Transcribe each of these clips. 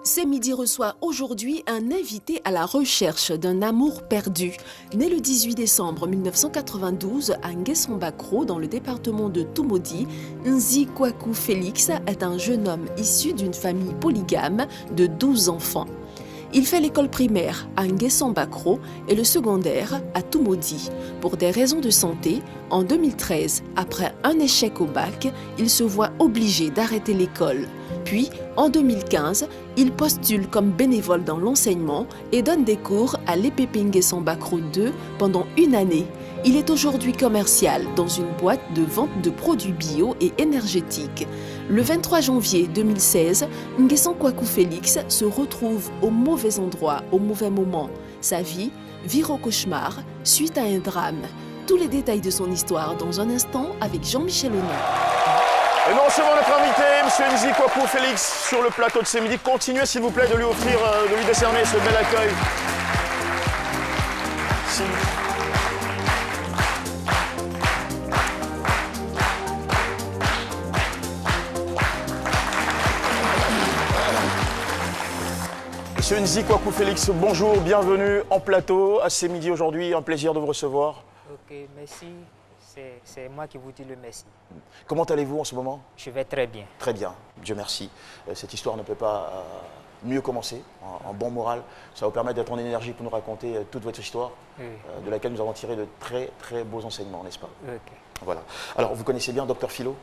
C'est Midi reçoit aujourd'hui un invité à la recherche d'un amour perdu. Né le 18 décembre 1992 à Nguesson-Bakro, dans le département de Toumoudi, Nzi Kwaku Félix est un jeune homme issu d'une famille polygame de 12 enfants. Il fait l'école primaire à Nguesson-Bakro et le secondaire à Toumoudi. Pour des raisons de santé, en 2013, après un échec au bac, il se voit obligé d'arrêter l'école. Puis, en 2015, il postule comme bénévole dans l'enseignement et donne des cours à l'EPP Nguesson-Bakro 2 pendant une année. Il est aujourd'hui commercial dans une boîte de vente de produits bio et énergétiques. Le 23 janvier 2016, Nguesson Kwaku Félix se retrouve au mauvais endroit, au mauvais moment. Sa vie vire au cauchemar suite à un drame. Tous les détails de son histoire dans un instant avec Jean-Michel Honnet. Et nous recevons notre invité, M. Nzi Kwaku Félix, sur le plateau de ce midi. Continuez, s'il vous plaît, de lui offrir, de lui décerner ce bel accueil. Monsieur Nzi Kwaku Félix, bonjour, bienvenue en plateau à ce midi aujourd'hui. Un plaisir de vous recevoir. Ok, merci. C'est moi qui vous dis le merci. Comment allez-vous en ce moment? Je vais très bien. Très bien, Dieu merci. Cette histoire ne peut pas mieux commencer, en bon moral. Ça va vous permettre d'être en énergie pour nous raconter toute votre histoire, de laquelle nous avons tiré de très très beaux enseignements, n'est-ce pas? Ok. Voilà. Alors, vous connaissez bien Dr Philo?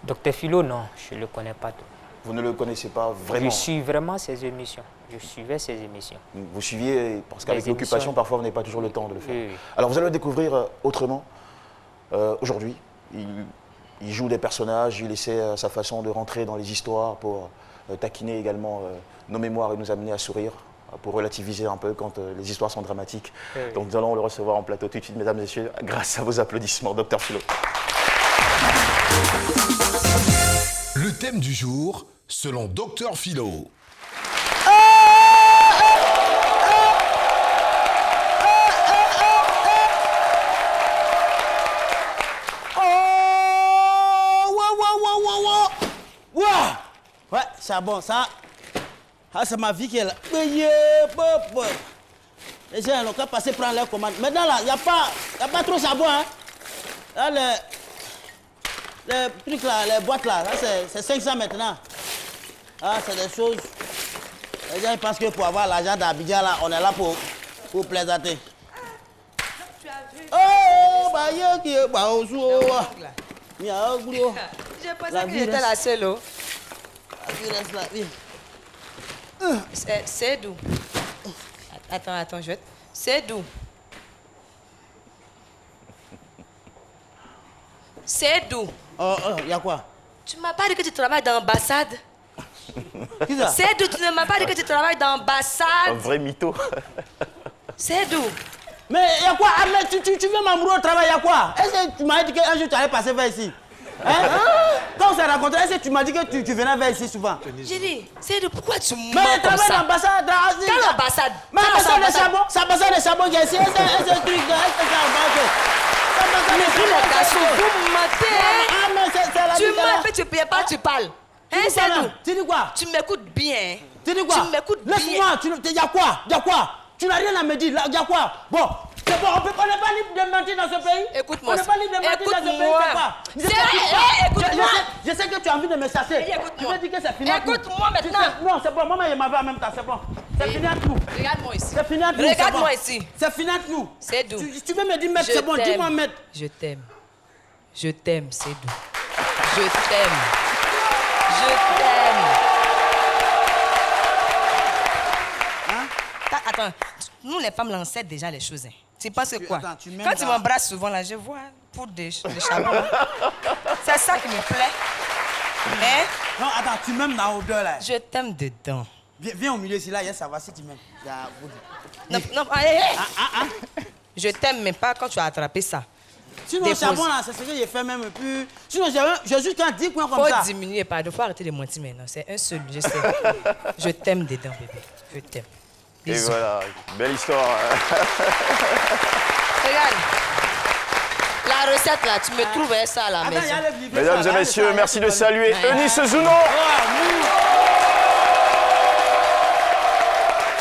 Docteur Philo, non, je ne le connais pas tout. Vous ne le connaissez pas vraiment? Je suis vraiment ses émissions. Je suivais ses émissions. Vous suiviez, parce qu'avec l'occupation, parfois, vous n'avez pas toujours le temps de le faire. Oui. Alors, vous allez le découvrir autrement. Aujourd'hui, il joue des personnages, il essaie à sa façon de rentrer dans les histoires pour taquiner également nos mémoires et nous amener à sourire, pour relativiser un peu quand les histoires sont dramatiques. Oui. Donc nous allons le recevoir en plateau tout de suite, mesdames et messieurs, grâce à vos applaudissements, Dr Philo. Le thème du jour, selon Dr Philo. Ouais, charbon, ça. Ah, c'est ma vie qui est là. Les gens n'ont qu'à passer prendre leur commande. Maintenant, là, il n'y a pas trop de charbon. Hein. Là, les trucs là, les boîtes là, c'est 500 maintenant. Ah, c'est des choses. Les gens ils pensent que pour avoir l'argent d'Abidjan, là, on est là pour plaisanter. Oh, bah, yo, qui est, bah, au jour. Il y a un boulot. Je pensais que j'étais la seule. Oh. Reste là, oui. C'est d'où? Attends, je vais... C'est d'où? C'est d'où? Oh, il y a quoi? Tu m'as pas dit que tu travailles dans l'ambassade? Qui ça? C'est d'où? Tu ne m'as pas dit que tu travailles dans Un l'ambassade? vrai mytho. C'est d'où? Mais il y a quoi? Ah, mais tu veux m'embrouiller au travail, il y a quoi? Est-ce que tu m'as dit qu'un jour tu allais passer vers ici? Hein? Quand on s'est rencontrés, est-ce que tu m'as dit que tu venais vers ici souvent? J'ai dit, c'est d'où? Pourquoi tu Mais mens comme travaille dans ça? l'ambassade. Quelle ambassade? Mais l'ambassade de Charbon, c'est l'ambassade de Charbon qui est ici. Est-ce que truc, est-ce que Mais vous, mon garçon, vous mentez. Ah, mais c'est la Tu vie, là. mens, mais tu ne payes pas, tu parles. Hein, Tu dis c'est quoi, là? d'où? Tu dis quoi? Tu m'écoutes bien. Tu dis quoi? Tu m'écoutes bien. Laisse-moi, il y a quoi? Il y a quoi? Tu n'as rien à me dire, il y a quoi? Bon, c'est bon, on n'est pas libre de mentir dans ce pays. Écoute-moi. On n'est pas libre de mentir dans ce pays, c'est quoi? C'est vrai, écoute-moi. Je sais que tu as envie de me chasser. Écoute-moi. Tu veux dire que c'est fini entre nous. Écoute-moi maintenant. Non, c'est bon, maman et ma vie en même temps, c'est bon. C'est fini entre nous. Regarde-moi ici. C'est fini entre nous. Regarde-moi c'est bon. ici. C'est fini entre nous. C'est d'où? Tu veux me dire, maître, c'est bon, dis-moi, maître. Je t'aime. Je t'aime, c'est d'où? Je t'aime. Je t'aime. Hein? Attends, nous les femmes, là, on sait déjà les choses. Hein. Tu penses que quoi? Attends, tu m'aimes Quand tu pas. m'embrasses souvent, là, je vois pour des charbons. C'est ça qui me plaît. Hein? Non, attends, tu m'aimes dans l'odeur, là. Je t'aime dedans. Viens au milieu ici, là, ça va si tu m'aimes. Non, allez, Je t'aime, mais pas quand tu as attrapé ça. Sinon, le Dépose. charbon, là, c'est ce que j'ai fait même. Et puis, sinon, j'ai juste qu'un 10 coins comme Faut ça. diminuer, pardon. Faut arrêter de mentir maintenant. C'est un seul, je sais. Je t'aime dedans, bébé. Je t'aime. Et Bisous. voilà, belle histoire. Regarde. La recette, là, tu me trouves ça à la Attends, maison. il y a le livre, Mesdames ça, et là, messieurs, ça, merci là, de ça, saluer Ouais. Eunice Zouno. Oh,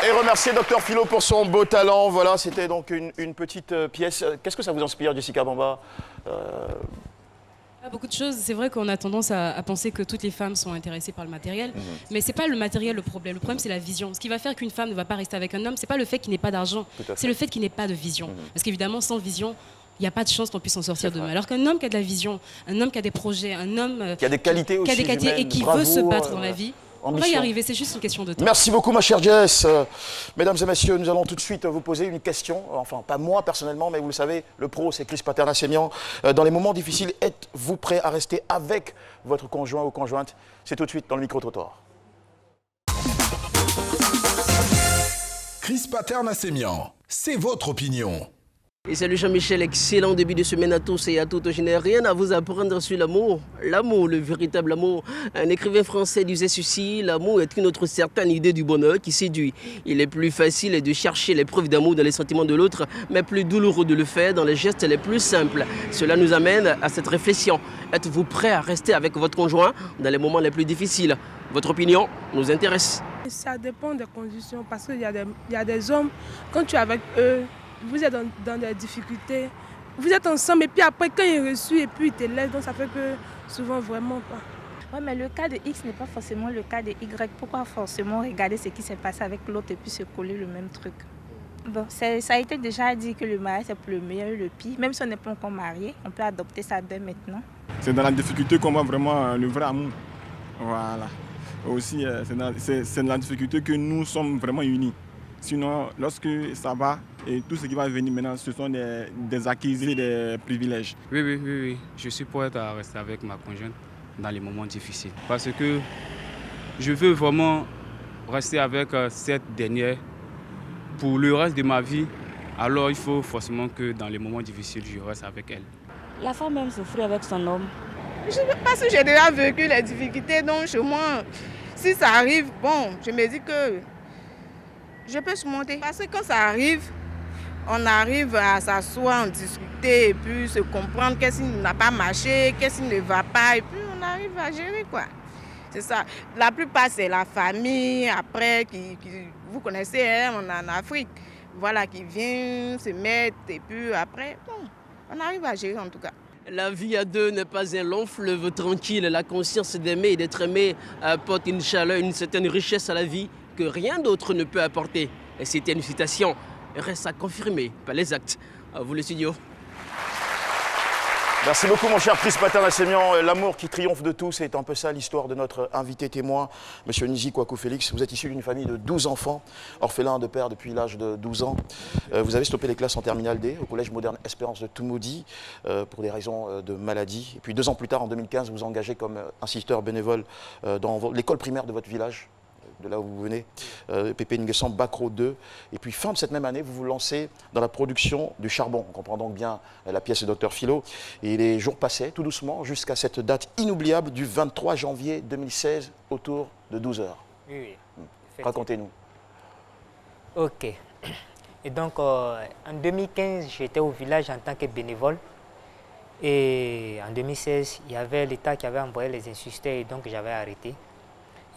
Et remercier Dr Philo pour son beau talent. Voilà, c'était donc une petite pièce. Qu'est-ce que ça vous inspire, Jessica Bamba? Beaucoup de choses. C'est vrai qu'on a tendance à penser que toutes les femmes sont intéressées par le matériel, mais c'est pas le matériel le problème. Le problème, c'est la vision. Ce qui va faire qu'une femme ne va pas rester avec un homme, c'est pas le fait qu'il n'ait pas d'argent, c'est le fait qu'il n'ait pas de vision. Parce qu'évidemment, sans vision, il n'y a pas de chance qu'on puisse s'en sortir demain. Alors qu'un homme qui a de la vision, un homme qui a des projets, un homme qui a des qualités aussi, qui a des qualités et qui veut se battre dans la vie, on va y arriver, c'est juste une question de temps. Merci beaucoup, ma chère Jess. Mesdames et messieurs, nous allons tout de suite vous poser une question. Enfin, pas moi personnellement, mais vous le savez, le pro, c'est Chris Paterna-Sémian. Dans les moments difficiles, êtes-vous prêt à rester avec votre conjoint ou conjointe? C'est tout de suite dans le micro-trottoir. Chris Paterna-Sémian, c'est votre opinion. Et salut Jean-Michel, excellent début de semaine à tous et à toutes. Je n'ai rien à vous apprendre sur l'amour. L'amour, le véritable amour. Un écrivain français disait ceci: l'amour est une autre certaine idée du bonheur qui séduit. Il est plus facile de chercher les preuves d'amour dans les sentiments de l'autre, mais plus douloureux de le faire dans les gestes les plus simples. Cela nous amène à cette réflexion. Êtes-vous prêt à rester avec votre conjoint dans les moments les plus difficiles? Votre opinion nous intéresse. Ça dépend des conditions parce qu'il y a des hommes, quand tu es avec eux, vous êtes dans des difficultés, vous êtes ensemble et puis après quand ils reçoivent et puis ils te laissent, donc ça fait que souvent vraiment pas. Oui, mais le cas de X n'est pas forcément le cas de Y. Pourquoi forcément regarder ce qui s'est passé avec l'autre et puis se coller le même truc? Bon, ça a été déjà dit que le mariage c'est pour le meilleur et le pire. Même si on n'est pas encore marié, on peut adopter ça dès maintenant. C'est dans la difficulté qu'on voit vraiment le vrai amour. Voilà. Aussi, c'est dans la difficulté que nous sommes vraiment unis. Sinon, lorsque ça va, et tout ce qui va venir maintenant, ce sont des acquis et des privilèges. Oui. Je suis prêt à rester avec ma conjointe dans les moments difficiles. Parce que je veux vraiment rester avec cette dernière pour le reste de ma vie. Alors il faut forcément que dans les moments difficiles, je reste avec elle. La femme aime souffrir avec son homme. Parce que j'ai déjà vécu les difficultés, donc chez moi, si ça arrive, bon, je me dis que je peux surmonter. Parce que quand ça arrive, on arrive à s'asseoir, en discuter et puis se comprendre qu'est-ce qui n'a pas marché, qu'est-ce qui ne va pas et puis on arrive à gérer quoi. C'est ça. La plupart c'est la famille, après, vous connaissez, hein, on est en Afrique, voilà, qui vient se mettre et puis après, bon, on arrive à gérer en tout cas. La vie à deux n'est pas un long fleuve tranquille. La conscience d'aimer et d'être aimé apporte une chaleur, une certaine richesse à la vie que rien d'autre ne peut apporter. Et c'était une citation, reste à confirmer par les actes. À vous le studio. Merci beaucoup mon cher Chris Paterna-Sémian. L'amour qui triomphe de tout, c'est un peu ça l'histoire de notre invité témoin, monsieur Nizi Kouakou Félix. Vous êtes issu d'une famille de 12 enfants, orphelin de père depuis l'âge de 12 ans. Vous avez stoppé les classes en terminale D au collège moderne Espérance de Toumoudi pour des raisons de maladie. Et puis 2 ans plus tard, en 2015, vous vous engagez comme instituteur bénévole dans l'école primaire de votre village, de là où vous venez, Pépé Nguessan Bakro 2. Et puis fin de cette même année, vous vous lancez dans la production du charbon. On comprend donc bien la pièce de Dr Philo. Et les jours passaient tout doucement jusqu'à cette date inoubliable du 23 janvier 2016 autour de 12 h. Oui. Racontez-nous. Ok. Et donc en 2015, j'étais au village en tant que bénévole. Et en 2016, il y avait l'État qui avait envoyé les instituteurs et donc j'avais arrêté.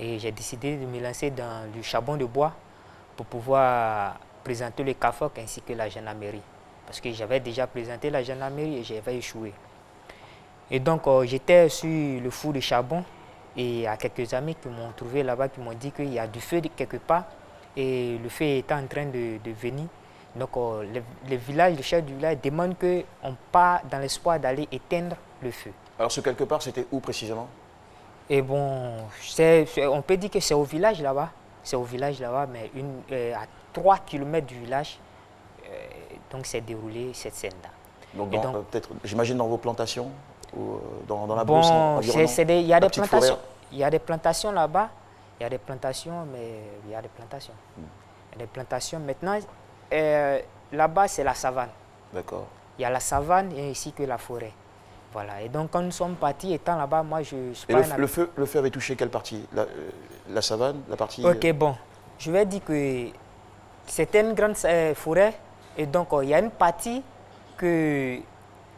Et j'ai décidé de me lancer dans le charbon de bois pour pouvoir présenter le CAFOC ainsi que la gendarmerie. Parce que j'avais déjà présenté la gendarmerie et j'avais échoué. Et donc j'étais sur le four de charbon et il y a quelques amis qui m'ont trouvé là-bas, qui m'ont dit qu'il y a du feu quelque part et le feu était en train de venir. Donc le chef du village demande qu'on part dans l'espoir d'aller éteindre le feu. Alors ce quelque part, c'était où précisément? Et bon, on peut dire que c'est au village là-bas. C'est au village là-bas, mais à 3 km du village, donc s'est déroulée cette scène-là. Donc, peut-être, j'imagine dans vos plantations ou dans la brousse environnante? Il y a des plantations. Il y a des plantations là-bas. Il y a des plantations, mais il y a des plantations. Il y a des plantations. Maintenant, là-bas, c'est la savane. D'accord. Il y a la savane et ici que la forêt. Voilà. Et donc, quand nous sommes partis, étant là-bas, moi, je suis pas... Et le feu avait touché quelle partie? La savane, la partie... Ok, bon. Je vais dire que c'était une grande forêt. Et donc, il y a une partie que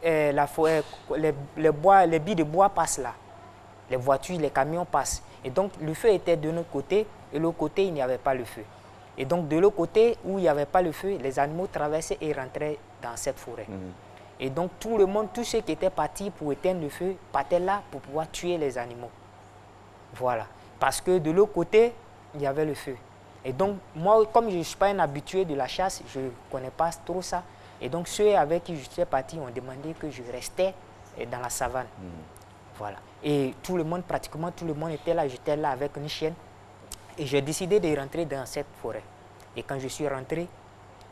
la forêt, les billes de bois passent là. Les voitures, les camions passent. Et donc, le feu était de notre côté. Et de l'autre côté, il n'y avait pas le feu. Et donc, de l'autre côté, où il n'y avait pas le feu, les animaux traversaient et rentraient dans cette forêt. Et donc, tout le monde, tous ceux qui étaient partis pour éteindre le feu, partaient là pour pouvoir tuer les animaux. Voilà. Parce que de l'autre côté, il y avait le feu. Et donc, moi, comme je ne suis pas un habitué de la chasse, je ne connais pas trop ça. Et donc, ceux avec qui je suis parti ont demandé que je restais dans la savane. Voilà. Et tout le monde, pratiquement tout le monde était là. J'étais là avec une chienne. Et j'ai décidé de rentrer dans cette forêt. Et quand je suis rentré,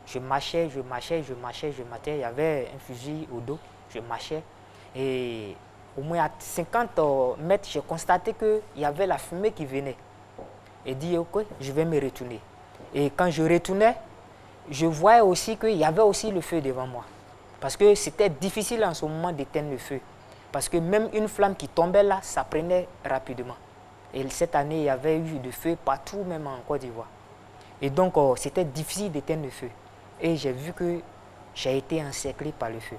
je marchais. Il y avait un fusil au dos. Je marchais. Et au moins à 50 mètres, j'ai constaté qu'il y avait la fumée qui venait. Et dit, ok, je vais me retourner. Et quand je retournais, je voyais aussi qu'il y avait aussi le feu devant moi. Parce que c'était difficile en ce moment d'éteindre le feu. Parce que même une flamme qui tombait là, ça prenait rapidement. Et cette année, il y avait eu du feu partout, même en Côte d'Ivoire. Et donc, c'était difficile d'éteindre le feu. Et j'ai vu que j'ai été encerclé par le feu.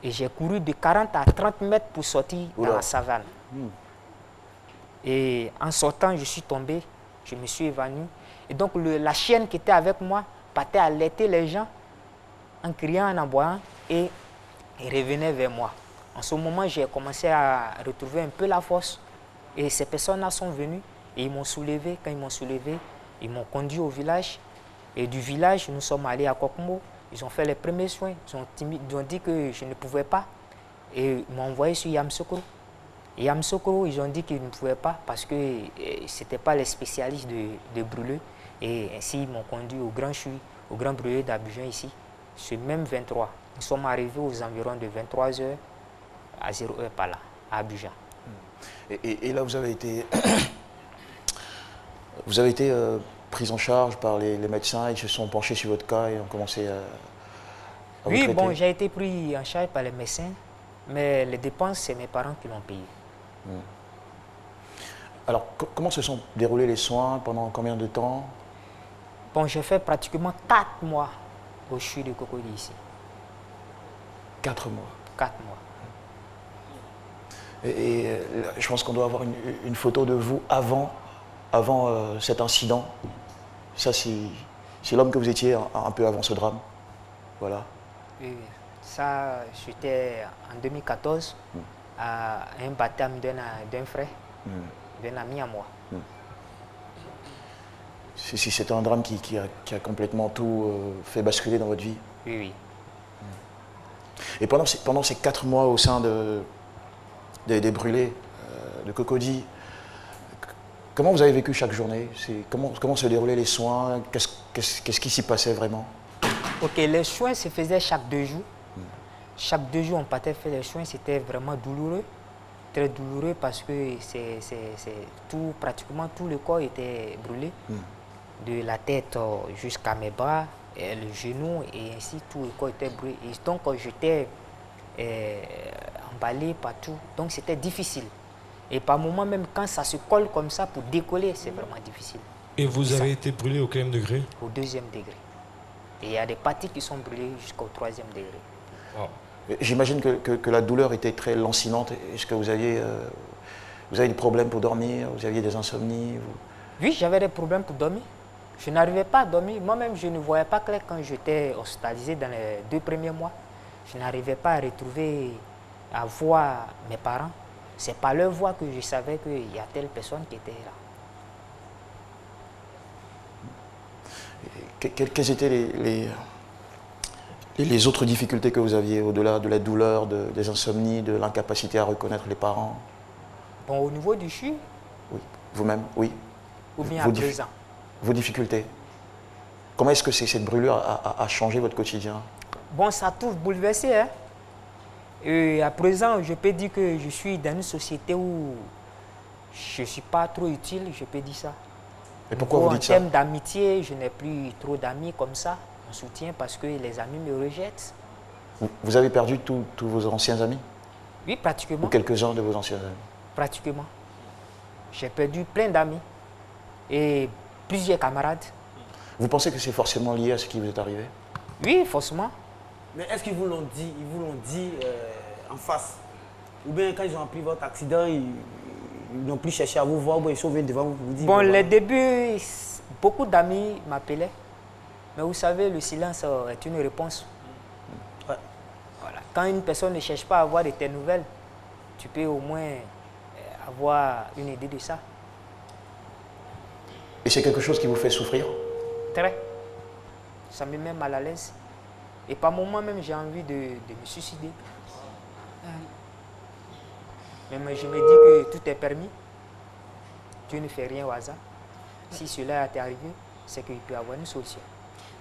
Et j'ai couru de 40 à 30 mètres pour sortir dans la savane. Et en sortant, je suis tombé, je me suis évanoui. Et donc, la chienne qui était avec moi partait alerter les gens en criant, en aboyant, et revenait vers moi. En ce moment, j'ai commencé à retrouver un peu la force. Et ces personnes-là sont venues et ils m'ont soulevé. Quand ils m'ont soulevé, ils m'ont conduit au village. Et du village, nous sommes allés à Kokmo. Ils ont fait les premiers soins. Ils ont dit que je ne pouvais pas. Et ils m'ont envoyé sur Yamoussoukro. Et Yamoussoukro, ils ont dit qu'ils ne pouvaient pas parce que ce n'étaient pas les spécialistes de brûleux. Et ainsi, ils m'ont conduit au Grand Chui, au Grand Brûleux d'Abidjan ici, ce même 23. Nous sommes arrivés aux environs de 23h à 0h par là, à Abidjan. Et là, vous avez été, pris en charge par les médecins, ils se sont penchés sur votre cas et ont commencé à vous traiter. Oui, bon, j'ai été pris en charge par les médecins, mais les dépenses, c'est mes parents qui l'ont payé. Alors, comment se sont déroulés les soins, pendant combien de temps? Bon, j'ai fait pratiquement 4 mois au CHU de Cocody ici. 4 mois? 4 mois. Et je pense qu'on doit avoir une photo de vous avant cet incident. Ça, c'est l'homme que vous étiez un peu avant ce drame. Voilà. Oui, ça, j'étais en 2014 à un baptême d'un frère, d'un ami à moi. C'est un drame qui a complètement tout fait basculer dans votre vie. Oui, oui. Et pendant ces 4 mois au sein des brûlés de Cocody, comment vous avez vécu chaque journée? Comment se déroulaient les soins? Qu'est-ce qui s'y passait vraiment? Ok, les soins se faisaient chaque 2 jours. Chaque 2 jours, on partait faire les soins. C'était vraiment douloureux, très douloureux parce que pratiquement tout le corps était brûlé. De la tête jusqu'à mes bras, et le genou, et ainsi tout le corps était brûlé. Et donc j'étais emballé partout, donc c'était difficile. Et par moments, même quand ça se colle comme ça pour décoller, c'est vraiment difficile. Et vous avez été brûlé au quel degré? Au 2e degré. Et il y a des parties qui sont brûlées jusqu'au 3e degré. Wow. J'imagine que la douleur était très lancinante. Est-ce que vous aviez des problèmes pour dormir? Vous aviez des insomnies? Oui, j'avais des problèmes pour dormir. Je n'arrivais pas à dormir. Moi-même, je ne voyais pas clair quand j'étais hospitalisé dans les 2 premiers mois. Je n'arrivais pas à voir mes parents. C'est par leur voix que je savais qu'il y a telle personne qui était là. Quelles étaient les autres difficultés que vous aviez au-delà de la douleur, des insomnies, de l'incapacité à reconnaître les parents? Bon, au niveau du CHU? Oui. Vous-même, oui. Ou bien à présent? Vos difficultés. Comment est-ce que cette brûlure a changé votre quotidien? Bon, ça a tout bouleversé. Hein? Et à présent, je peux dire que je suis dans une société où je ne suis pas trop utile, je peux dire ça. Et pourquoi vous dites ça? En termes d'amitié, je n'ai plus trop d'amis comme ça, en soutien, parce que les amis me rejettent. Vous avez perdu tous vos anciens amis? Oui, pratiquement. Ou quelques-uns de vos anciens amis? Pratiquement. J'ai perdu plein d'amis et plusieurs camarades. Vous pensez que c'est forcément lié à ce qui vous est arrivé? Oui, forcément. Mais est-ce qu'ils vous l'ont dit, en face? Ou bien quand ils ont appris votre accident, ils n'ont plus cherché à vous voir, ou ils sont venus devant vous pour vous dire... Bon, les débuts, beaucoup d'amis m'appelaient. Mais vous savez, le silence est une réponse. Ouais. Voilà. Quand une personne ne cherche pas à avoir de tes nouvelles, tu peux au moins avoir une idée de ça. Et c'est quelque chose qui vous fait souffrir? Très. Ça me met mal à l'aise. Et par moments même, j'ai envie de me suicider. Mais je me dis que tout est permis. Dieu ne fait rien au hasard. Si cela t'est arrivé, c'est qu'il peut y avoir une solution.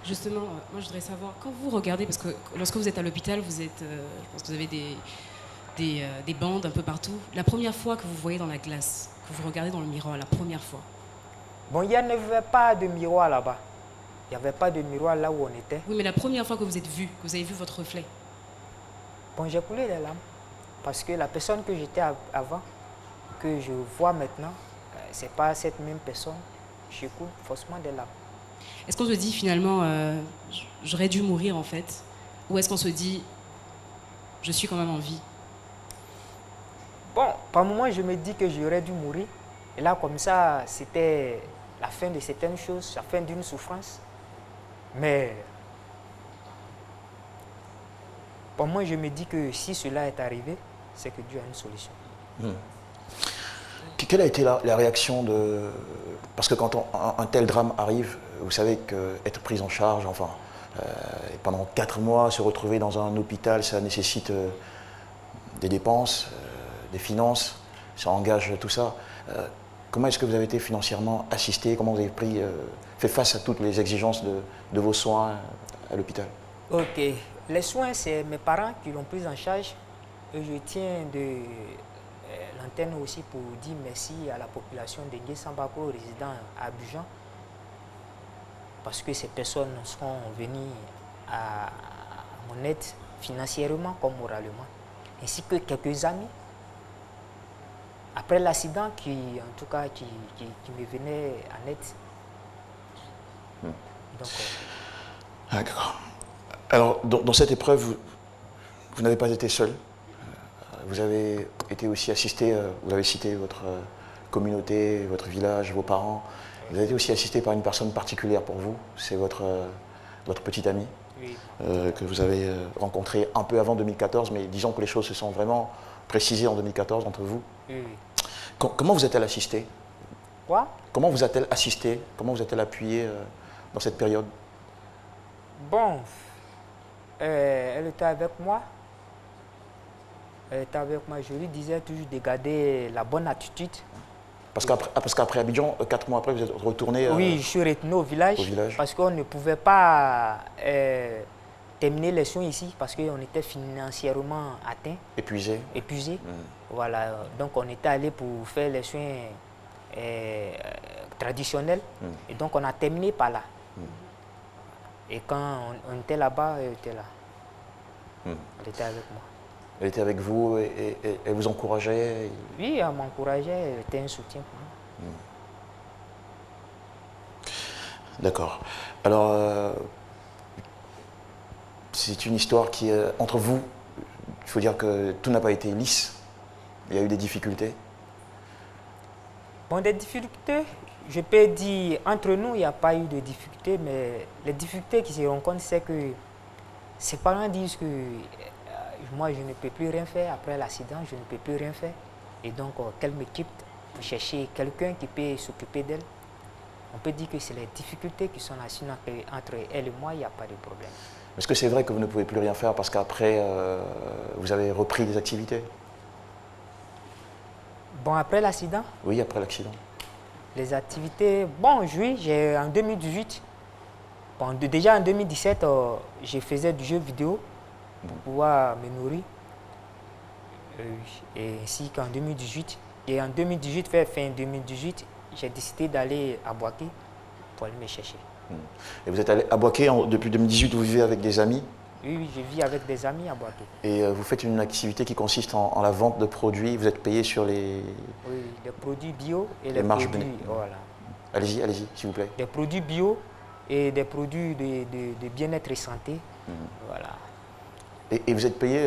Justement, moi je voudrais savoir, quand vous regardez, parce que lorsque vous êtes à l'hôpital, vous êtes, je pense que vous avez des bandes un peu partout. La première fois que vous voyez dans la glace, que vous regardez dans le miroir, la première fois. Bon, il n'y avait pas de miroir là-bas. Il n'y avait pas de miroir là où on était. Oui, mais la première fois que vous êtes vu, que vous avez vu votre reflet. Bon, j'ai coulé les larmes. Parce que la personne que j'étais avant, que je vois maintenant, ce n'est pas cette même personne. Je coule forcément des larmes. Est-ce qu'on se dit finalement, j'aurais dû mourir en fait? Ou est-ce qu'on se dit, je suis quand même en vie? Bon, par moment, je me dis que j'aurais dû mourir. Et là, comme ça, c'était la fin de certaines choses, la fin d'une souffrance. Mais pour moi, je me dis que si cela est arrivé, c'est que Dieu a une solution. Quelle a été la réaction de... Parce que quand un tel drame arrive, vous savez qu'être pris en charge, enfin, pendant 4 mois, se retrouver dans un hôpital, ça nécessite des dépenses, des finances, ça engage tout ça. Comment est-ce que vous avez été financièrement assisté? Comment vous avez fait face à toutes les exigences de vos soins à l'hôpital? Ok. Les soins, c'est mes parents qui l'ont pris en charge. Et je tiens de l'antenne aussi pour dire merci à la population de Nguessan-Bako, résidant à Abidjan, parce que ces personnes seront venues à mon aide financièrement comme moralement, ainsi que quelques amis. Après l'accident, qui me venaient en aide. Donc, D'accord. Alors, dans cette épreuve, vous n'avez pas été seul. Vous avez été aussi assisté, vous avez cité votre communauté, votre village, vos parents. Vous avez été aussi assisté par une personne particulière pour vous, c'est votre petit ami, oui. Que vous avez rencontré un peu avant 2014, mais disons que les choses se sont vraiment précisées en 2014 entre vous. Oui. Comment vous a-t-elle assisté? Quoi? Comment vous a-t-elle assisté? Comment vous a-t-elle appuyé dans cette période? Bon, elle était avec moi. Elle était avec moi. Je lui disais toujours de garder la bonne attitude. Parce qu'après Abidjan, 4 mois après, vous êtes retourné Oui, je suis retourné au village. Parce qu'on ne pouvait pas terminer les soins ici parce qu'on était financièrement atteint. Épuisé. Voilà. Donc on était allé pour faire les soins traditionnels. Et donc on a terminé par là. Et quand on était là-bas, elle était là. Elle était avec moi. Elle était avec vous et elle vous encourageait? Oui, elle m'encourageait, elle était un soutien pour moi. D'accord. Alors, c'est une histoire qui, entre vous, il faut dire que tout n'a pas été lisse. Il y a eu des difficultés. Bon, des difficultés, je peux dire, entre nous, il n'y a pas eu de difficultés, mais les difficultés qui se rencontrent, c'est que ses parents disent que moi, je ne peux plus rien faire. Après l'accident, je ne peux plus rien faire. Et donc, qu'elle m'équipe pour chercher quelqu'un qui peut s'occuper d'elle. On peut dire que c'est les difficultés qui sont là. Sinon, entre elle et moi, il n'y a pas de problème. Est-ce que c'est vrai que vous ne pouvez plus rien faire parce qu'après, vous avez repris des activités? Bon, après l'accident? Oui, après l'accident. Les activités, bon, oui, j'ai en 2018. Bon, déjà en 2017, je faisais du jeu vidéo pour pouvoir me nourrir. Et ainsi qu'en 2018. Et en 2018, fin 2018, j'ai décidé d'aller à Boaké pour aller me chercher. Et vous êtes allé à Boaké depuis 2018, vous vivez avec des amis? Oui, je vis avec des amis à Boaké. Et vous faites une activité qui consiste en la vente de produits, vous êtes payé sur les... Oui, les produits bio et les marges produits... Voilà. Allez-y, s'il vous plaît. Des produits bio et des produits de bien-être et santé. Voilà. Et vous êtes payé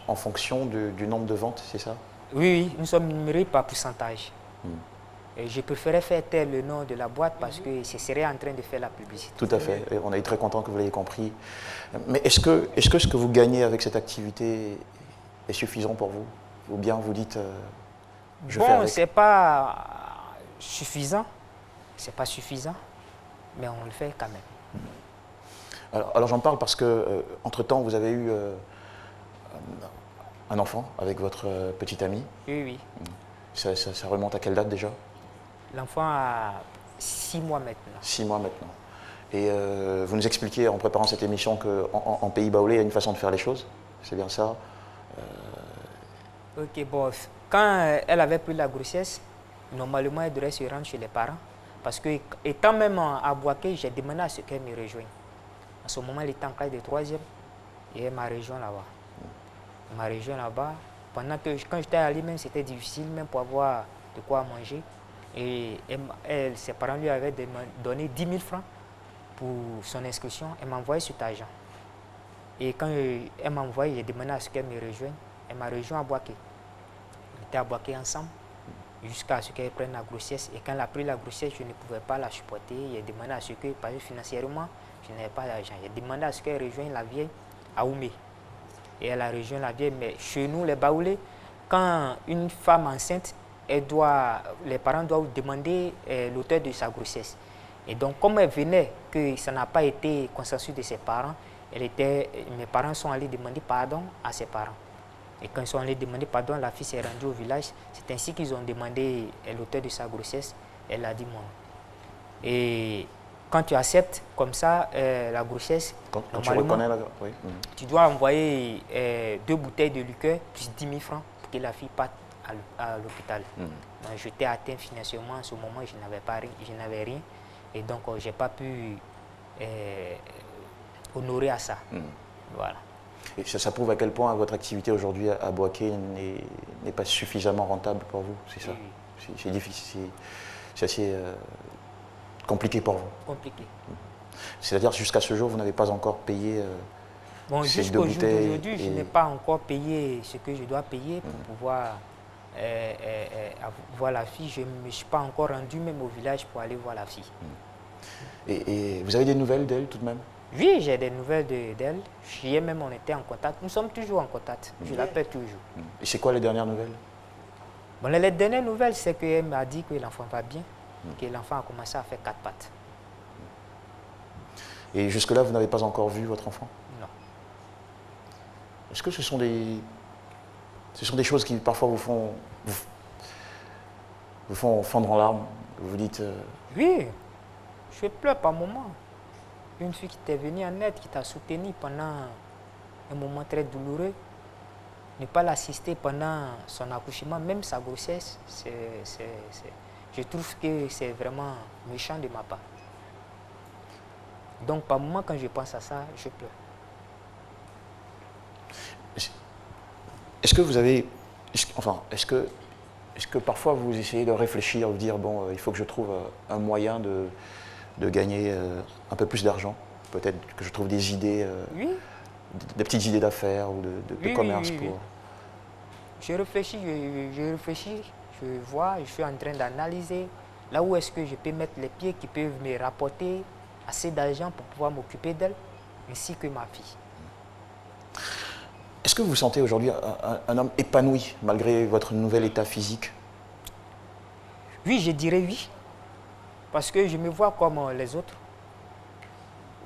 en fonction du nombre de ventes, c'est ça? Oui, nous sommes numérés par pourcentage. Et je préférais faire taire le nom de la boîte parce que ce serait en train de faire la publicité. Tout à fait. Et on est très content que vous l'ayez compris. Mais est-ce que ce que vous gagnez avec cette activité est suffisant pour vous? Ou bien vous dites, je fais Bon, avec? c'est pas suffisant. C'est pas suffisant, mais on le fait quand même. Alors j'en parle parce que entre-temps, vous avez eu un enfant avec votre petite amie. Oui, oui. Ça remonte à quelle date déjà? L'enfant a 6 mois maintenant. 6 mois maintenant. Et vous nous expliquiez en préparant cette émission qu'en Pays Baoulé, il y a une façon de faire les choses. C'est bien ça? Ok, bon, quand elle avait pris la grossesse, normalement, elle devrait se rendre chez les parents. Parce que, étant même à Boaké, j'ai demandé à ce qu'elle me rejoigne. À ce moment, elle était en classe de 3e et elle m'a rejoint là-bas. Elle m'a rejoint là-bas. Pendant que, quand j'étais allé, même c'était difficile, même pour avoir de quoi manger. Et ses parents lui avaient donné 10 000 francs pour son inscription. Elle m'a envoyé cet argent. Et quand elle m'a envoyé, j'ai demandé à ce qu'elle me rejoigne. Elle m'a rejoint à Boaké. On était à Boaké ensemble jusqu'à ce qu'elle prenne la grossesse. Et quand elle a pris la grossesse, je ne pouvais pas la supporter. J'ai demandé à ce que, parce que financièrement, je n'avais pas d'argent. J'ai demandé à ce qu'elle rejoigne la vieille à Oumé. Et elle a rejoint la vieille. Mais chez nous, les Baoulés, quand une femme enceinte, les parents doivent demander l'auteur de sa grossesse. Et donc, comme elle venait, que ça n'a pas été consensus de ses parents, mes parents sont allés demander pardon à ses parents. Et quand ils sont allés demander pardon, la fille s'est rendue au village. C'est ainsi qu'ils ont demandé l'auteur de sa grossesse. Elle a dit mon nom. Et quand tu acceptes comme ça la grossesse, quand tu reconnais oui. Tu dois envoyer 2 bouteilles de liqueur plus 10 000 francs pour que la fille parte à l'hôpital. J'étais atteint financièrement à ce moment, je n'avais rien. Et donc, je n'ai pas pu honorer à ça. Voilà. Et ça prouve à quel point votre activité aujourd'hui à Boaké n'est pas suffisamment rentable pour vous, c'est ça? Oui. C'est difficile, c'est assez compliqué pour vous. Compliqué. C'est-à-dire jusqu'à ce jour, vous n'avez pas encore payé bon, ces 2 jusqu'au bouteilles? Jour d'aujourd'hui, je n'ai pas encore payé ce que je dois payer pour pouvoir voir la fille. Je ne me suis pas encore rendu même au village pour aller voir la fille. Et vous avez des nouvelles d'elle tout de même? Oui, j'ai des nouvelles d'elle. Hier même, on était en contact. Nous sommes toujours en contact. Je l'appelle toujours. Et c'est quoi les dernières nouvelles? Bon, les dernières nouvelles, c'est qu'elle m'a dit que l'enfant va bien, que l'enfant a commencé à faire 4 pattes. Et jusque-là, vous n'avez pas encore vu votre enfant? Non. Est-ce que ce sont des choses qui parfois vous font fondre en larmes? Vous dites... Oui, je pleure par moments. Une fille qui t'est venue en aide, qui t'a soutenu pendant un moment très douloureux, ne pas l'assister pendant son accouchement, même sa grossesse, je trouve que c'est vraiment méchant de ma part. Donc par moment, quand je pense à ça, je pleure. Est-ce que vous avez... Est-ce que parfois vous essayez de réfléchir, de dire, bon, il faut que je trouve un moyen de gagner un peu plus d'argent? Peut-être que je trouve des idées, oui. Des petites idées d'affaires ou de commerce oui. pour... Je réfléchis, je vois, je suis en train d'analyser là où est-ce que je peux mettre les pieds qui peuvent me rapporter assez d'argent pour pouvoir m'occuper d'elle, ainsi que ma fille. Est-ce que vous vous sentez aujourd'hui un homme épanoui malgré votre nouvel état physique? Oui, je dirais oui. Parce que je me vois comme les autres.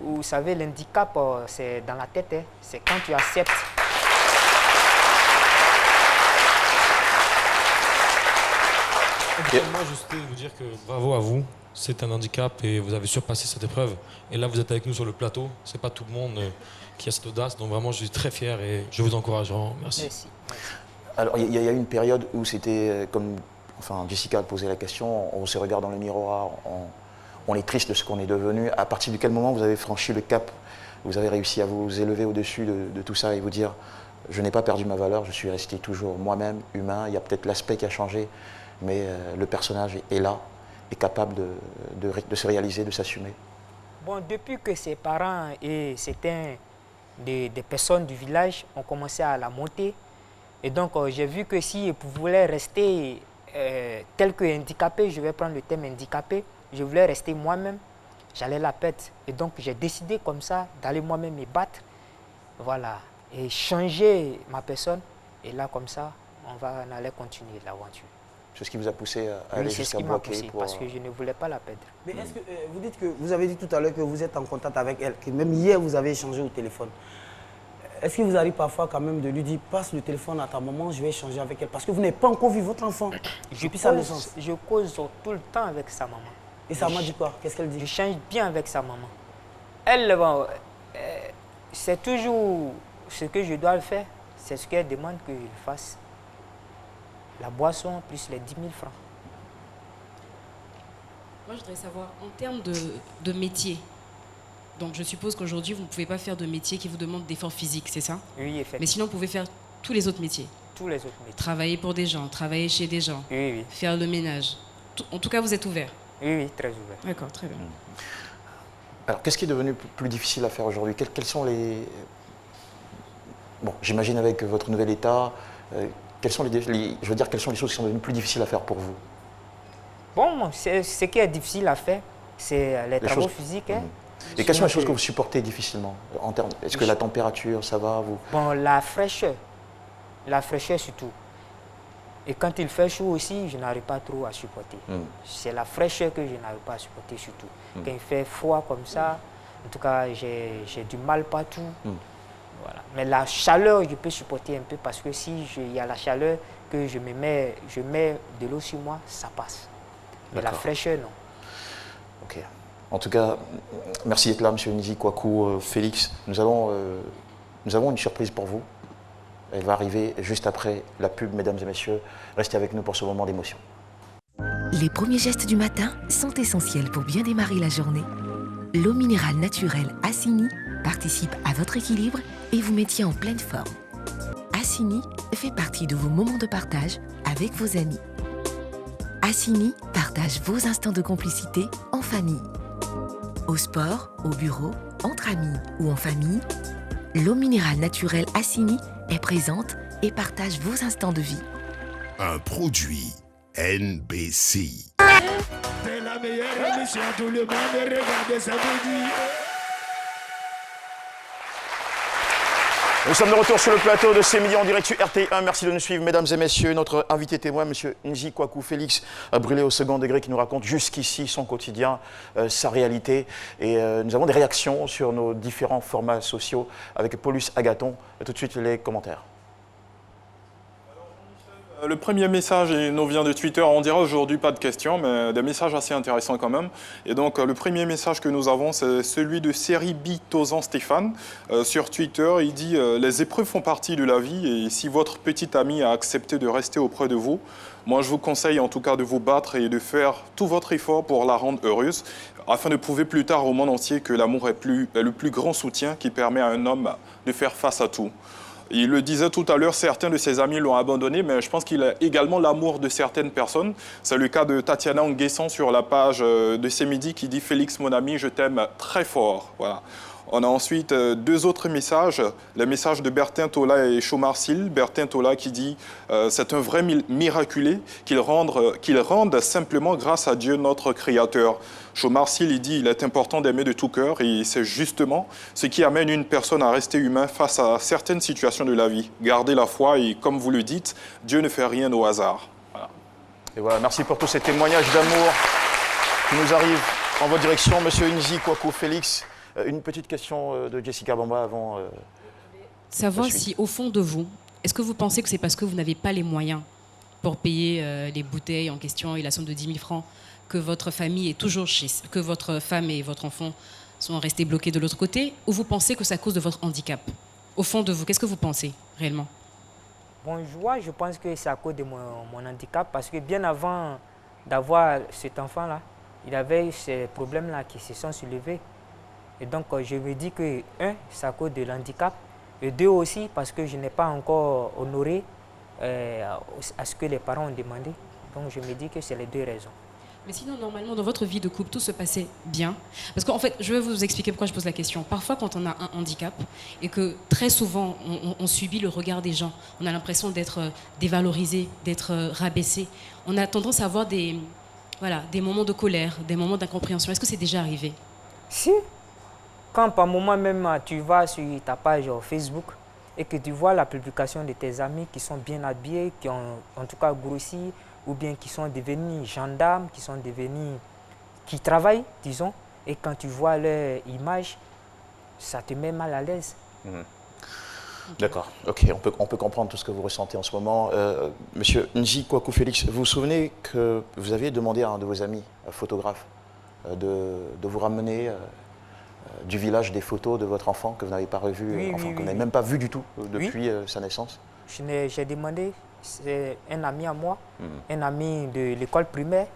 Vous savez, l'handicap, c'est dans la tête. Hein. C'est quand tu acceptes. Moi, je souhaitais vous dire que bravo à vous. C'est un handicap et vous avez surpassé cette épreuve. Et là, vous êtes avec nous sur le plateau. C'est pas tout le monde qui a cette audace. Donc vraiment, je suis très fier et je vous encourage. Merci. Merci. Alors, il y a eu une période où c'était comme... Enfin, Jessica a posé la question, on se regarde dans le miroir, on est triste de ce qu'on est devenu. À partir de quel moment vous avez franchi le cap? Vous avez réussi à vous élever au-dessus de tout ça et vous dire, je n'ai pas perdu ma valeur, je suis resté toujours moi-même, humain. Il y a peut-être l'aspect qui a changé, mais le personnage est là, est capable de se réaliser, de s'assumer. Bon, depuis que ses parents et certains des personnes du village ont commencé à la monter, et donc j'ai vu que si vous voulez rester tel que handicapé, je vais prendre le thème handicapé, je voulais rester moi-même, j'allais la perdre. Et donc j'ai décidé comme ça d'aller moi-même me battre, voilà, et changer ma personne. Et là, comme ça, on allait continuer l'aventure. C'est ce qui vous a poussé à aller jusqu'à bloquer bloquer parce que je ne voulais pas la perdre. Mais est-ce que vous dites que vous avez dit tout à l'heure que vous êtes en contact avec elle, que même hier vous avez échangé au téléphone. Est-ce qu'il vous arrive parfois quand même de lui dire passe le téléphone à ta maman, je vais échanger avec elle parce que vous n'avez pas encore vu votre enfant depuis sa naissance? Je cause tout le temps avec sa maman. Et sa maman dit quoi? Qu'est-ce qu'elle dit? Je change bien avec sa maman. Elle, bon, c'est toujours ce que je dois le faire, c'est ce qu'elle demande que je fasse. La boisson plus les 10 000 francs. Moi, je voudrais savoir, en termes de métier, donc je suppose qu'aujourd'hui, vous ne pouvez pas faire de métier qui vous demande d'efforts physiques, c'est ça? Oui, effectivement. Mais sinon, vous pouvez faire tous les autres métiers? Tous les autres métiers. Travailler pour des gens, travailler chez des gens, oui, oui. Faire le ménage. En tout cas, vous êtes ouvert? Oui, oui, très ouvert. D'accord, très bien. Alors, qu'est-ce qui est devenu plus difficile à faire aujourd'hui? Quels sont les... Bon, j'imagine avec votre nouvel état, quelles sont quelles sont les choses qui sont devenues plus difficiles à faire pour vous? Bon, ce qui est difficile à faire, c'est les travaux physiques. Hein. Et quelles sont les choses que vous supportez difficilement en termes? Est-ce que la température, ça va vous? Bon, la fraîcheur surtout. Et quand il fait chaud aussi, je n'arrive pas trop à supporter. C'est la fraîcheur que je n'arrive pas à supporter surtout. Quand il fait froid comme ça, en tout cas, j'ai du mal partout. Voilà. Mais la chaleur, je peux supporter un peu parce que si il y a la chaleur, que je mets de l'eau sur moi, ça passe. Mais la fraîcheur, non. Ok. En tout cas, merci d'être là, M. Nzi Kwaku Félix. Nous avons une surprise pour vous. Elle va arriver juste après la pub, mesdames et messieurs. Restez avec nous pour ce moment d'émotion. Les premiers gestes du matin sont essentiels pour bien démarrer la journée. L'eau minérale naturelle Assini participe à votre équilibre et vous maintient en pleine forme. Assini fait partie de vos moments de partage avec vos amis. Assini partage vos instants de complicité en famille. Au sport, au bureau, entre amis ou en famille, l'eau minérale naturelle Assini est présente et partage vos instants de vie. Un produit NBC. C'est la meilleure émission, tout le monde regarde ça vous. Nous sommes de retour sur le plateau de C'est Midi en direct sur RT1. Merci de nous suivre, mesdames et messieurs. Notre invité témoin, M. Nzi Kwaku Félix, brûlé au second degré, qui nous raconte jusqu'ici son quotidien, sa réalité. Et nous avons des réactions sur nos différents formats sociaux avec Paulus Agathon. Tout de suite, les commentaires. Le premier message nous vient de Twitter. On dira aujourd'hui pas de questions, mais des messages assez intéressants quand même. Et donc, le premier message que nous avons, c'est celui de Seribitozan Stéphane. Sur Twitter, il dit « Les épreuves font partie de la vie et si votre petite amie a accepté de rester auprès de vous, moi, je vous conseille en tout cas de vous battre et de faire tout votre effort pour la rendre heureuse, afin de prouver plus tard au monde entier que l'amour est le plus grand soutien qui permet à un homme de faire face à tout. » Il le disait tout à l'heure, certains de ses amis l'ont abandonné, mais je pense qu'il a également l'amour de certaines personnes. C'est le cas de Tatiana Nguessan sur la page de C'est Midi qui dit « Félix, mon ami, je t'aime très fort ». Voilà. On a ensuite deux autres messages, les messages de Bertin Tola et Chomar Sil. Bertin Tola qui dit c'est un vrai miraculé qu'il rende simplement grâce à Dieu notre Créateur. Chomar Sil, il dit il est important d'aimer de tout cœur et c'est justement ce qui amène une personne à rester humain face à certaines situations de la vie. Gardez la foi et comme vous le dites, Dieu ne fait rien au hasard. Voilà. Et voilà, merci pour tous ces témoignages d'amour qui nous arrivent en votre direction, Monsieur Nzi Kwaku Félix. Une petite question de Jessica Bamba avant... Savoir si, au fond de vous, est-ce que vous pensez que c'est parce que vous n'avez pas les moyens pour payer les bouteilles en question et la somme de 10 000 francs que votre famille est toujours que votre femme et votre enfant sont restés bloqués de l'autre côté, ou vous pensez que c'est à cause de votre handicap? Au fond de vous, qu'est-ce que vous pensez réellement? Bon, je pense que c'est à cause de mon handicap, parce que bien avant d'avoir cet enfant-là, il avait ces problèmes-là qui se sont soulevés. Et donc, je me dis que, un, c'est à cause de l'handicap, et deux aussi, parce que je n'ai pas encore honoré à ce que les parents ont demandé. Donc, je me dis que c'est les deux raisons. Mais sinon, normalement, dans votre vie de couple, tout se passait bien. Parce qu'en fait, je vais vous expliquer pourquoi je pose la question. Parfois, quand on a un handicap et que très souvent, on subit le regard des gens, on a l'impression d'être dévalorisé, d'être rabaissé. On a tendance à avoir des moments de colère, des moments d'incompréhension. Est-ce que c'est déjà arrivé? Si. Quand par moment même, tu vas sur ta page Facebook et que tu vois la publication de tes amis qui sont bien habillés, qui ont en tout cas grossi, ou bien qui sont devenus gendarmes, qui travaillent, disons, et quand tu vois leur image, ça te met mal à l'aise. D'accord, ok, on peut comprendre tout ce que vous ressentez en ce moment. Monsieur Nzi Kwaku Félix, vous vous souvenez que vous aviez demandé à un de vos amis, un photographe, de vous ramener du village des photos de votre enfant que vous n'avez pas revu, que vous n'avez même pas vu du tout depuis sa naissance? J'ai demandé, c'est un ami à moi, un ami de l'école primaire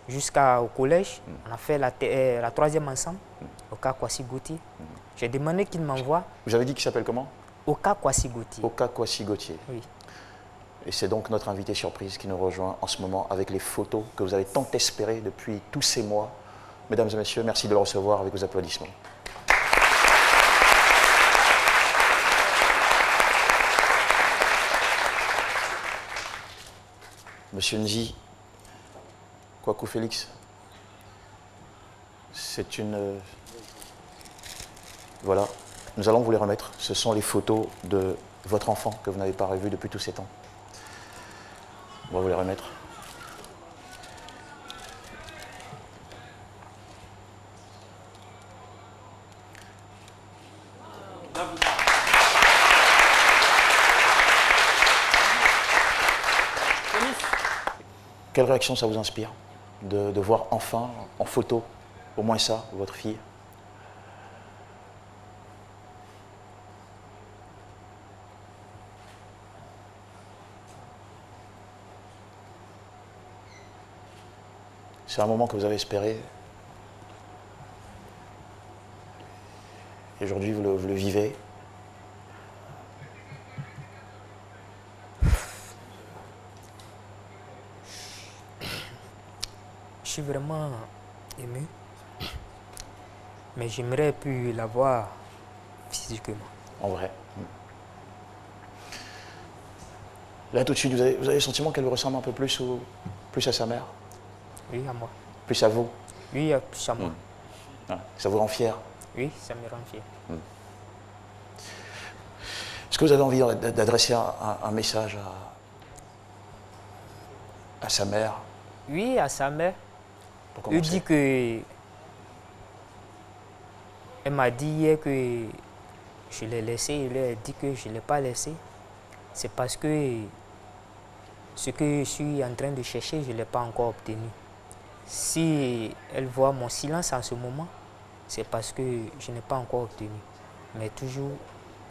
jusqu'au collège. On a fait la 3e ensemble, Oka Kwasi Gauthier. J'ai demandé qu'il m'envoie. Vous avez dit qu'il s'appelle comment? Oka Kwasi Gauthier. Oka Kwasi Gauthier. Oui. Et c'est donc notre invité surprise qui nous rejoint en ce moment avec les photos que vous avez tant espérées depuis tous ces mois. Mesdames et messieurs, merci de le recevoir avec vos applaudissements. Monsieur Nzi Kwaku Félix, c'est une... Voilà, nous allons vous les remettre. Ce sont les photos de votre enfant que vous n'avez pas revu depuis tous ces temps. On va vous les remettre. Quelle réaction ça vous inspire de voir enfin en photo, au moins ça, votre fille? C'est un moment que vous avez espéré. Et aujourd'hui, vous le vivez. Je suis vraiment ému, mais j'aimerais plus la voir physiquement. En vrai. Là, tout de suite, vous avez le sentiment qu'elle vous ressemble un peu plus à sa mère? Oui, à moi. Plus à vous? Oui, plus à moi. Ça vous rend fier? Oui, ça me rend fier. Est-ce que vous avez envie d'adresser un message à sa mère? Oui, à sa mère. Elle dit que... Elle m'a dit hier que je l'ai laissé. Elle a dit que je ne l'ai pas laissé. C'est parce que ce que je suis en train de chercher, je ne l'ai pas encore obtenu. Si elle voit mon silence en ce moment, c'est parce que je n'ai pas encore obtenu. Mais toujours,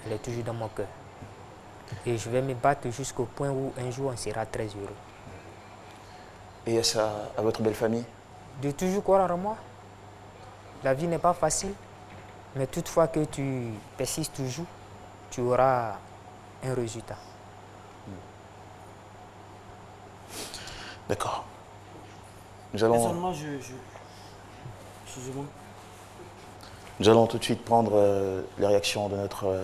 elle est toujours dans mon cœur. Et je vais me battre jusqu'au point où un jour on sera très heureux. Et à votre belle famille? De toujours croire en moi. La vie n'est pas facile, mais toutefois que tu persistes toujours, tu auras un résultat. D'accord. Nous allons... Seulement, excusez-moi. Nous allons tout de suite prendre les réactions de notre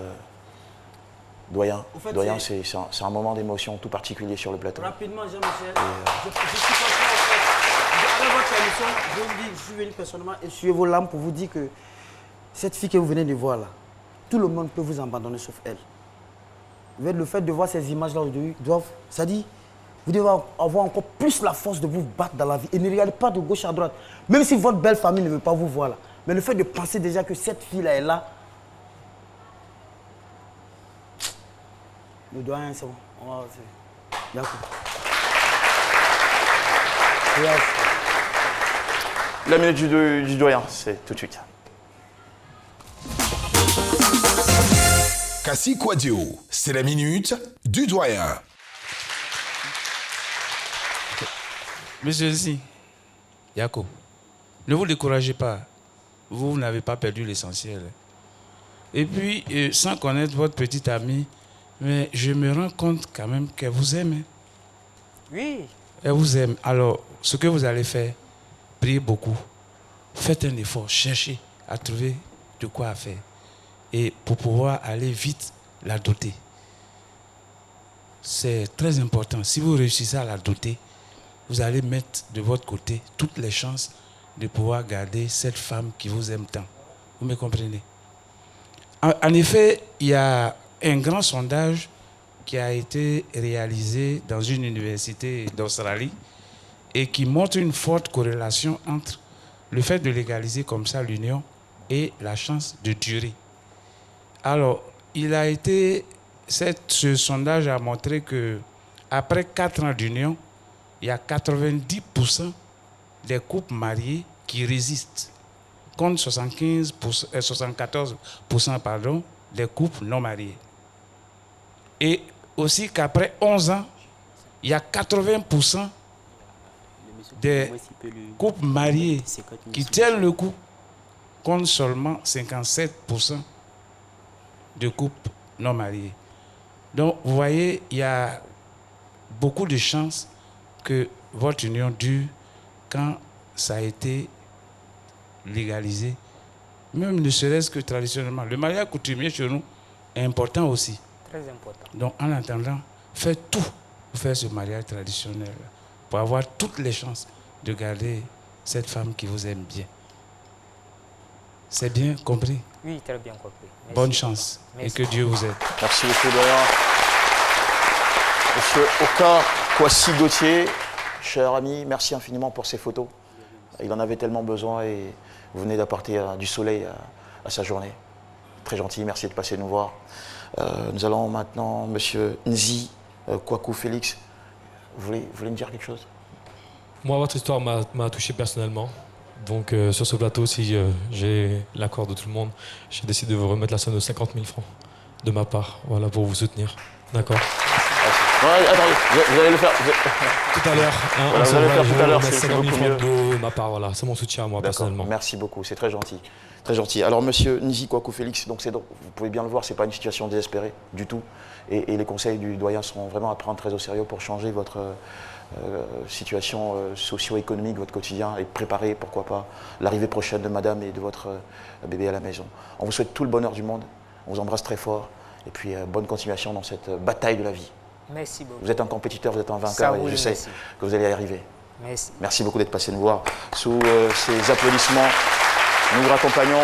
doyen. Au fait, Doyen, c'est un moment d'émotion tout particulier sur le plateau. Rapidement, Jean-Michel, je suis content, en fait. Avec votre émission, je vous dis, je suis venu personnellement essuyer vos larmes pour vous dire que cette fille que vous venez de voir là, tout le monde peut vous abandonner sauf elle. Le fait de voir ces images-là aujourd'hui, ça dit, vous devez avoir encore plus la force de vous battre dans la vie et ne regardez pas de gauche à droite. Même si votre belle famille ne veut pas vous voir là. Mais le fait de penser déjà que cette fille-là est là, le doyen, c'est bon. D'accord. La minute du doyen, c'est tout de suite. Kassi Kouadio, c'est la minute du doyen. Monsieur Nzi, Yako, ne vous découragez pas. Vous n'avez pas perdu l'essentiel. Et puis, sans connaître votre petite amie, mais je me rends compte quand même qu'elle vous aime. Oui. Elle vous aime. Alors, ce que vous allez faire, priez beaucoup, faites un effort, cherchez à trouver de quoi faire. Et pour pouvoir aller vite la doter. C'est très important. Si vous réussissez à la doter, vous allez mettre de votre côté toutes les chances de pouvoir garder cette femme qui vous aime tant. Vous me comprenez? En effet, il y a un grand sondage qui a été réalisé dans une université d'Australie et qui montre une forte corrélation entre le fait de légaliser comme ça l'union et la chance de durer. Alors, ce sondage a montré que après 4 ans d'union, il y a 90% des couples mariés qui résistent, contre 74% des couples non mariés. Et aussi qu'après 11 ans, il y a 80% des couples mariés qui tiennent le coup, contre seulement 57% de couples non mariés. Donc, vous voyez, il y a beaucoup de chances que votre union dure quand ça a été légalisé, même ne serait-ce que traditionnellement. Le mariage coutumier chez nous est important aussi. Très important. Donc, en attendant, faites tout pour faire ce mariage traditionnel, pour avoir toutes les chances de garder cette femme qui vous aime bien. C'est bien compris? Oui, très bien compris. Merci. Bonne chance. Merci. Et que Dieu vous aide. Merci beaucoup, doyen. Monsieur Oka Kwasi-Gauthier, cher ami, merci infiniment pour ces photos. Il en avait tellement besoin et vous venez d'apporter du soleil à sa journée. Très gentil, merci de passer nous voir. Nous allons maintenant, monsieur Nzi Kwaku Félix. Vous voulez me dire quelque chose? Moi, votre histoire m'a touché personnellement. Donc, sur ce plateau, si j'ai l'accord de tout le monde, j'ai décidé de vous remettre la somme de 50 000 francs de ma part, voilà, pour vous soutenir. D'accord? Attendez, vous allez le faire tout à l'heure. Hein, voilà, vous allez le faire tout à l'heure, c'est 50 000 beaucoup mieux. francs de ma part, voilà, c'est mon soutien à moi personnellement. Merci beaucoup, c'est très gentil. Très gentil. Alors, monsieur Nzi Kwaku Félix, donc vous pouvez bien le voir, ce n'est pas une situation désespérée du tout. Et les conseils du doyen sont vraiment à prendre très au sérieux pour changer votre situation socio-économique, votre quotidien, et préparer, pourquoi pas, l'arrivée prochaine de madame et de votre bébé à la maison. On vous souhaite tout le bonheur du monde, on vous embrasse très fort, et puis bonne continuation dans cette bataille de la vie. Merci beaucoup. Vous êtes un compétiteur, vous êtes un vainqueur, et je sais que vous allez y arriver. Merci. Merci beaucoup d'être passé nous voir. Sous ces applaudissements, nous vous raccompagnons